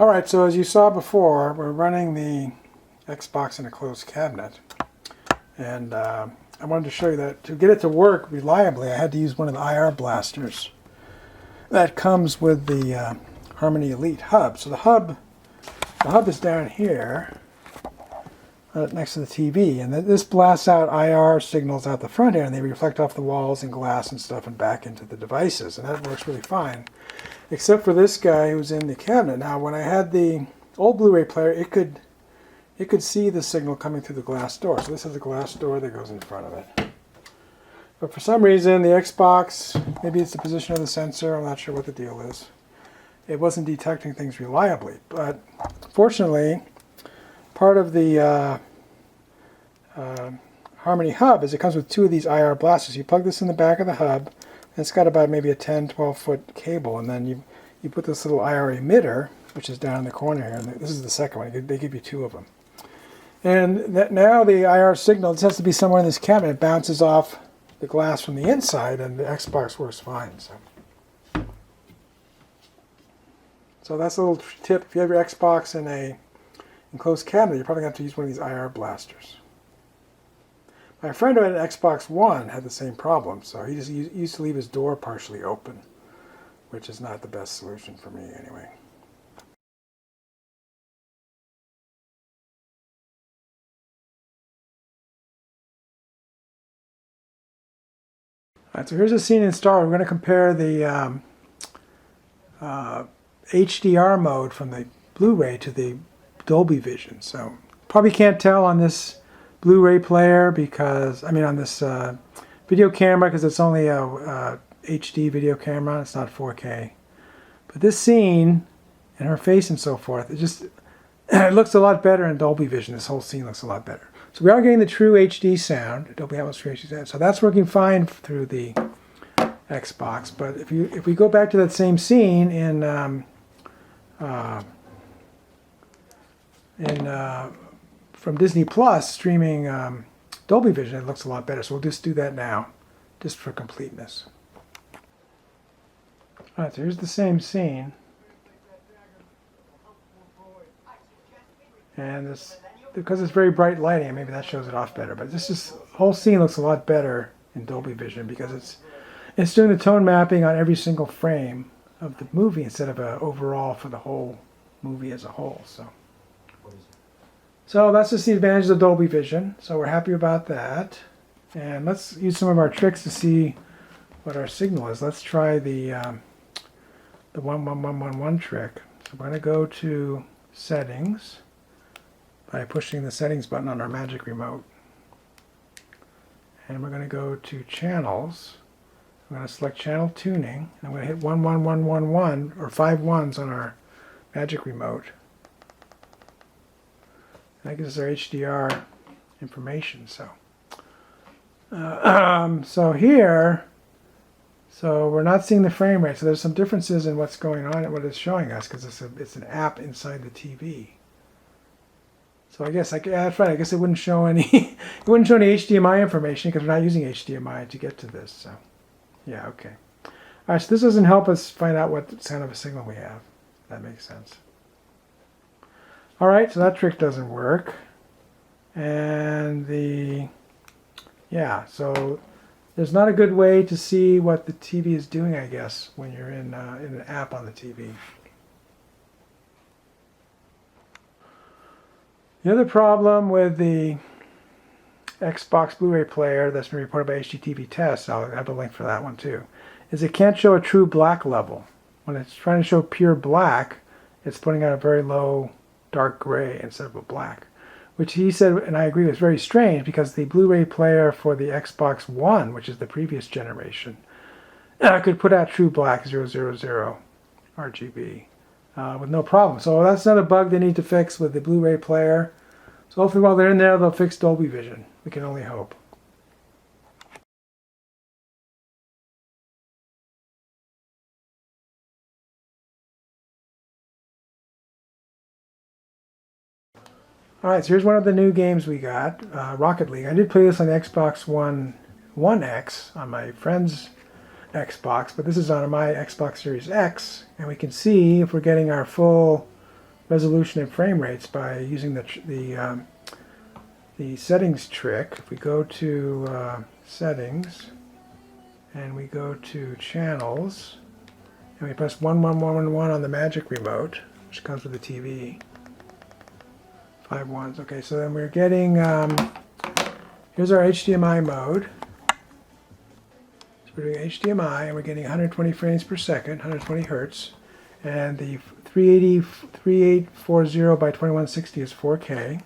Alright, so as you saw before, we're running the Xbox in a closed cabinet. And I wanted to show you that to get it to work reliably, I had to use one of the IR blasters that comes with the Harmony Elite hub. So the hub is down here next to the TV, and this blasts out IR signals out the front here, and they reflect off the walls and glass and stuff and back into the devices, and that works really fine. Except for this guy who's in the cabinet. Now, when I had the old Blu-ray player, it could see the signal coming through the glass door. So this is a glass door that goes in front of it. But for some reason, the Xbox, maybe it's the position of the sensor, I'm not sure what the deal is, it wasn't detecting things reliably. But fortunately, part of the Harmony hub is it comes with two of these IR blasters. You plug this in the back of the hub, and it's got about maybe a 10-12 foot cable, and then you put this little IR emitter, which is down in the corner here, and this is the second one. They give you two of them. And now the IR signal, this has to be somewhere in this cabinet, it bounces off the glass from the inside, and the Xbox works fine. So that's a little tip. If you have your Xbox in a enclosed cabinet, you're probably going to have to use one of these IR blasters. My friend who had an Xbox One had the same problem, so he just used to leave his door partially open, which is not the best solution for me anyway. Alright, so here's a scene installed. We're going to compare the HDR mode from the Blu-ray to the DolbyVision. So probably can't tell on this Blu-ray player because, on this video camera, because it's only a HD video camera, it's not 4K. But this scene and her face and so forth, it looks a lot better in DolbyVision. This whole scene looks a lot better. So we are getting the true HD sound, Dolby Atmos true HD sound. So that's working fine through the Xbox. But if we go back to that same scene from Disney Plus streaming DolbyVision, it looks a lot better. So we'll just do that now, just for completeness. All right, so here's the same scene. And this, because it's very bright lighting, maybe that shows it off better. But this whole scene looks a lot better in DolbyVision because it's doing the tone mapping on every single frame of the movie instead of an overall for the whole movie as a whole. So that's just the advantages of DolbyVision. So we're happy about that. And let's use some of our tricks to see what our signal is. Let's try the 11111 trick. So we're going to go to Settings by pushing the Settings button on our Magic Remote. And we're going to go to Channels. I'm going to select Channel Tuning. And I'm going to hit 11111 or 5 ones on our Magic Remote. That gives us our HDR information. So here, we're not seeing the frame rate. So there's some differences in what's going on and what it's showing us because it's an app inside the TV. So I guess that's right. I guess it wouldn't show any it wouldn't show any HDMI information because we're not using HDMI to get to this. So yeah, okay. All right. So this doesn't help us find out what kind of a signal we have. That makes sense. All right, so that trick doesn't work. And so there's not a good way to see what the TV is doing, I guess, when you're in an app on the TV. The other problem with the Xbox Blu-ray player that's been reported by HDTV Tests, I'll have a link for that one too, is it can't show a true black level. When it's trying to show pure black, it's putting out a very low dark gray instead of a black, which he said, and I agree, was very strange because the Blu-ray player for the Xbox One, which is the previous generation, could put out true black 000 RGB with no problem. So that's not a bug they need to fix with the Blu-ray player. So hopefully while they're in there, they'll fix DolbyVision. We can only hope. Alright, so here's one of the new games we got, Rocket League. I did play this on the Xbox One X on my friend's Xbox, but this is on my Xbox Series X, and we can see if we're getting our full resolution and frame rates by using the settings trick. If we go to settings and we go to channels and we press 11111 on the magic remote, which comes with the TV. 5 ones. Okay, so then we're getting, here's our HDMI mode. So we're doing HDMI and we're getting 120 frames per second, 120 hertz. And the 3840 by 2160 is 4K.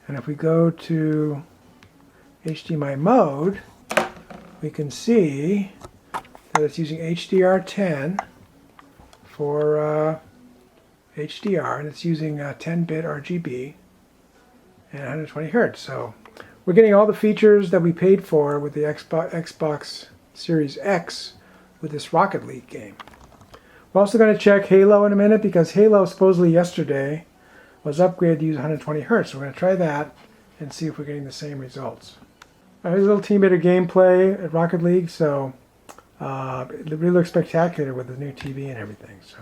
And if we go to HDMI mode, we can see that it's using HDR10 for HDR, and it's using 10-bit RGB and 120 hertz. So we're getting all the features that we paid for with the Xbox Series X with this Rocket League game. We're also going to check Halo in a minute, because Halo supposedly yesterday was upgraded to use 120 hertz. So we're going to try that and see if we're getting the same results. Here's a little team bit of gameplay at Rocket League. So it really looks spectacular with the new TV and everything. So.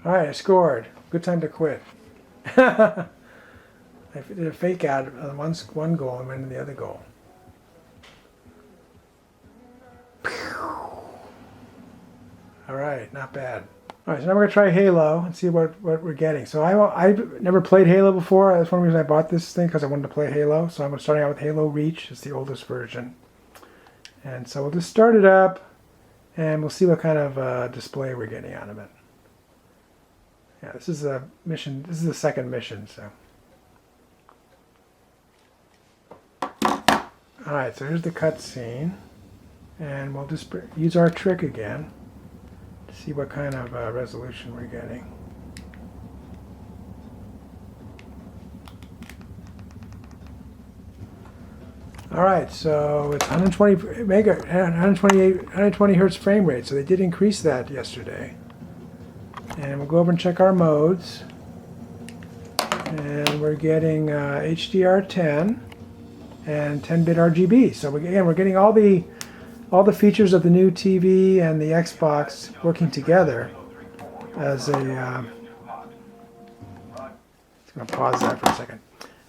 Alright, I scored. Good time to quit. I did a fake out on one goal and went in the other goal. Alright, not bad. Alright, so now we're going to try Halo and see what we're getting. So I've never played Halo before. That's one reason I bought this thing, because I wanted to play Halo. So I'm starting out with Halo Reach. It's the oldest version. And so we'll just start it up and we'll see what kind of display we're getting out of it. Yeah, this is a mission. This is the second mission, so. Alright, so here's the cutscene. And we'll just use our trick again to see what kind of resolution we're getting. Alright, so it's 120 hertz frame rate, so they did increase that yesterday. And we'll go over and check our modes. And we're getting HDR10 and 10-bit RGB. So again, we're getting all the features of the new TV and the Xbox working together as a. I'm going to pause that for a second.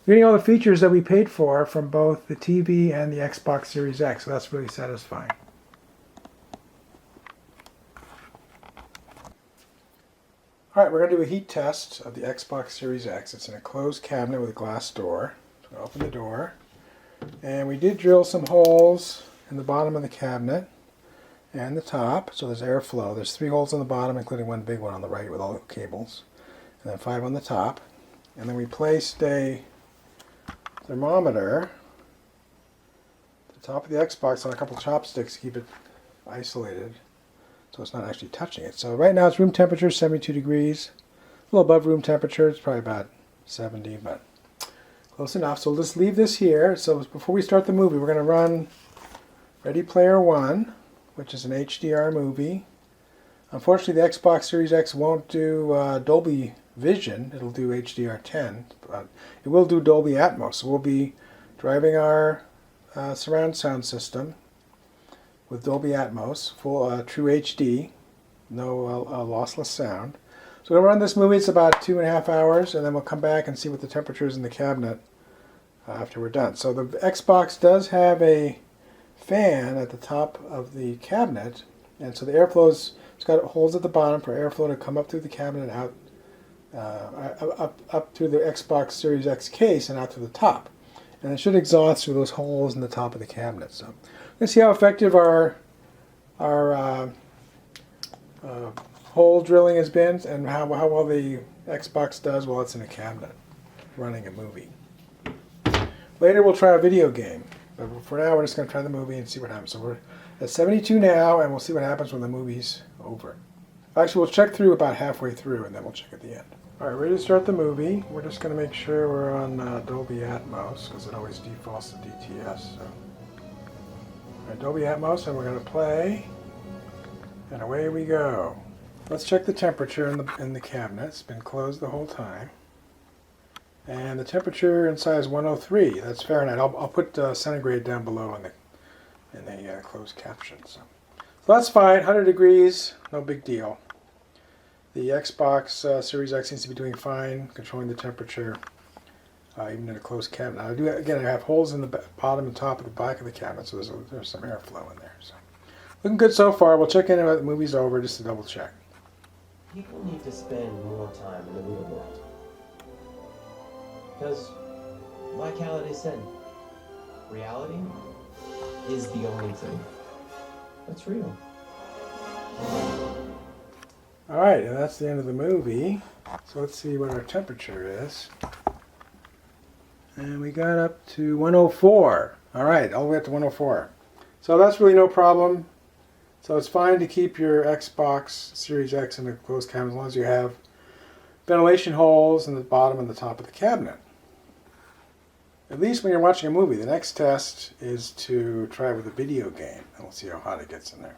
We're getting all the features that we paid for from both the TV and the Xbox Series X. So that's really satisfying. Alright, we're going to do a heat test of the Xbox Series X. It's in a closed cabinet with a glass door. So I'm going to open the door. And we did drill some holes in the bottom of the cabinet and the top, so there's airflow. There's 3 holes on the bottom, including one big one on the right with all the cables. And then 5 on the top. And then we placed a thermometer at the top of the Xbox on a couple of chopsticks to keep it isolated, so it's not actually touching it. So right now it's room temperature, 72 degrees. A little above room temperature, it's probably about 70, but close enough. So we'll just leave this here. So before we start the movie, we're going to run Ready Player One, which is an HDR movie. Unfortunately, the Xbox Series X won't do Dolby Vision. It'll do HDR10, but it will do Dolby Atmos. So we'll be driving our surround sound system with Dolby Atmos, full true HD, no lossless sound. So we'll run this movie. It's about 2.5 hours, and then we'll come back and see what the temperature is in the cabinet after we're done. So the Xbox does have a fan at the top of the cabinet, and so the airflow's, it's got holes at the bottom for airflow to come up through the cabinet and out, up through the Xbox Series X case and out to the top. And it should exhaust through those holes in the top of the cabinet. So let's see how effective our hole drilling has been, and how well the Xbox does while it's in a cabinet running a movie. Later we'll try a video game, but for now we're just going to try the movie and see what happens. So we're at 72 now, and we'll see what happens when the movie's over. Actually, we'll check through about halfway through, and then we'll check at the end. Alright, ready to start the movie. We're just going to make sure we're on Dolby Atmos, because it always defaults to DTS. So. Alright, Dolby Atmos, and we're going to play, and away we go. Let's check the temperature in the cabinet. It's been closed the whole time. And the temperature inside is 103. That's Fahrenheit. I'll put centigrade down below in the closed caption. So that's fine. 100 degrees, no big deal. The Xbox Series X seems to be doing fine, controlling the temperature, even in a closed cabinet. Now, I have holes in the bottom and top of the back of the cabinet, so there's some airflow in there. So looking good so far. We'll check in when the movie's over just to double check. People need to spend more time in the real world. Because, like Halliday said, reality is the only thing that's real. Alright, and that's the end of the movie. So let's see what our temperature is. And we got up to 104. Alright, all the way up to 104. So that's really no problem. So it's fine to keep your Xbox Series X in a closed cabinet as long as you have ventilation holes in the bottom and the top of the cabinet. At least when you're watching a movie. The next test is to try it with a video game, and we'll see how hot it gets in there.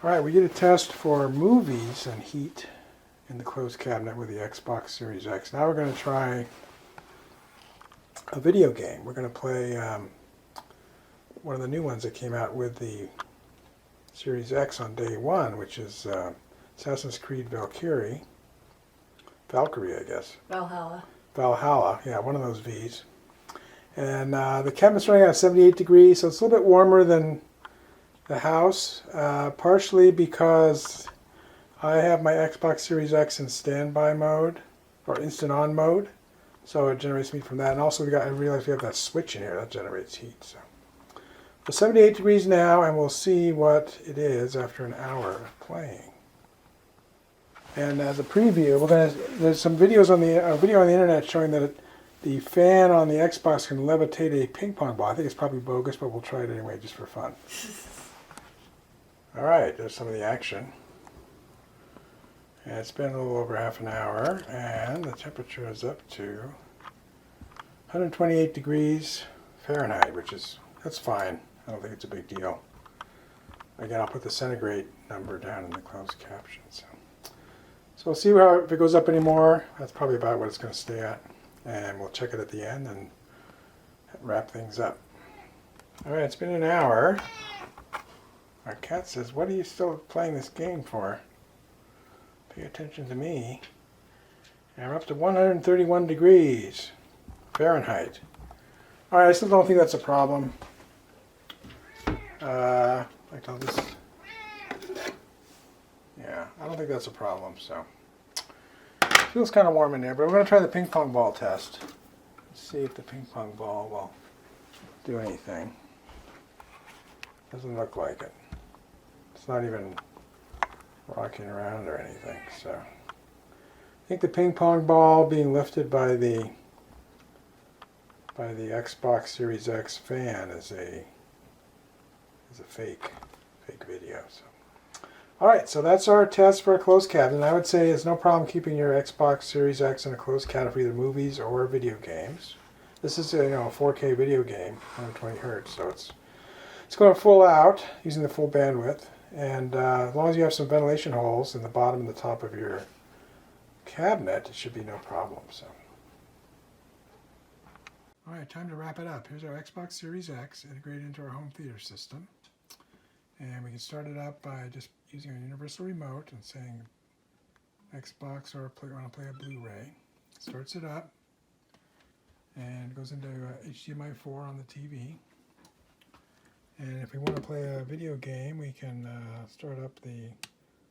Alright, we did a test for movies and heat in the closed cabinet with the Xbox Series X. Now we're going to try a video game. We're going to play one of the new ones that came out with the Series X on day one, which is Assassin's Creed Valkyrie, I guess. Valhalla, yeah, one of those V's. And the cabinet's running at 78 degrees, so it's a little bit warmer than the house, partially because I have my Xbox Series X in standby mode, or instant on mode, so it generates heat from that. And also I realized we have that switch in here that generates heat. So 78 degrees now, and we'll see what it is after an hour of playing. And as a preview, there's some videos on the video on the internet showing that the fan on the Xbox can levitate a ping pong ball. I think it's probably bogus, but we'll try it anyway just for fun. All right, there's some of the action. And it's been a little over half an hour, and the temperature is up to 128 degrees Fahrenheit, that's fine. I don't think it's a big deal. Again, I'll put the centigrade number down in the closed caption. So we'll see if it goes up anymore. That's probably about what it's going to stay at. And we'll check it at the end and wrap things up. All right, it's been an hour. Our cat says, "What are you still playing this game for? Pay attention to me." And we're up to 131 degrees Fahrenheit. All right, I still don't think that's a problem. I don't think that's a problem. So it feels kind of warm in there, but we're going to try the ping pong ball test. Let's see if the ping pong ball will do anything. Doesn't look like it. It's not even rocking around or anything. So I think the ping pong ball being lifted by the Xbox Series X fan is a fake video. So all right, so that's our test for a closed cabinet. I would say it's no problem keeping your Xbox Series X in a closed cabinet for either movies or video games. This is a 4K video game, 120 hertz, so it's going full out using the full bandwidth. And as long as you have some ventilation holes in the bottom and the top of your cabinet, it should be no problem. So, all right, time to wrap it up. Here's our Xbox Series X integrated into our home theater system. And we can start it up by just using our universal remote and saying Xbox or want to play a Blu-ray. Starts it up and goes into HDMI 4 on the TV. And if we want to play a video game, we can start up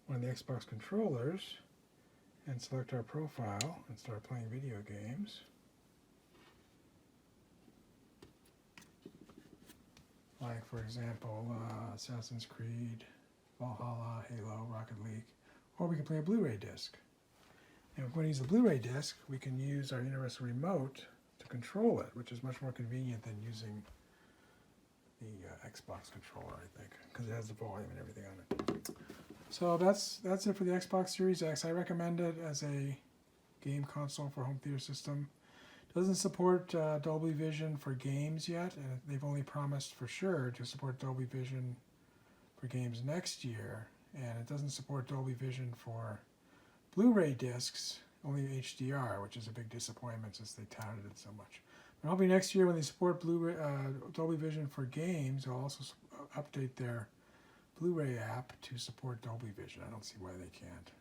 one of the Xbox controllers and select our profile and start playing video games. Like, for example, Assassin's Creed, Valhalla, Halo, Rocket League, or we can play a Blu-ray disc. And if we want to use the Blu-ray disc, we can use our universal remote to control it, which is much more convenient than using the Xbox controller, I think, because it has the volume and everything on it. So that's it for the Xbox Series X. I recommend it as a game console for home theater system. Doesn't support DolbyVision for games yet, and they've only promised for sure to support DolbyVision for games next year and it doesn't support DolbyVision for Blu-ray discs, only HDR, which is a big disappointment since they touted it so much. I'm hoping next year when they support Blu-ray, DolbyVision for games, they'll also update their Blu-ray app to support DolbyVision. I don't see why they can't.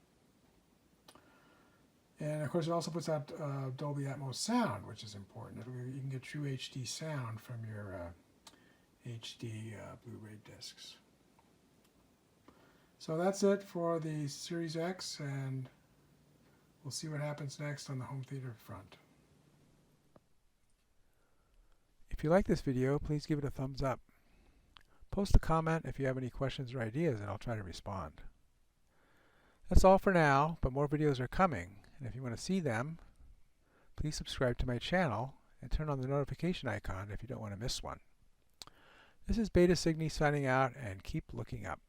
And of course, it also puts out Dolby Atmos sound, which is important. You can get true HD sound from your HD Blu-ray discs. So that's it for the Series X, and we'll see what happens next on the home theater front. If you like this video, please give it a thumbs up. Post a comment if you have any questions or ideas, and I'll try to respond. That's all for now, but more videos are coming, and if you want to see them, please subscribe to my channel and turn on the notification icon if you don't want to miss one. This is Beta Cygni signing out, and keep looking up.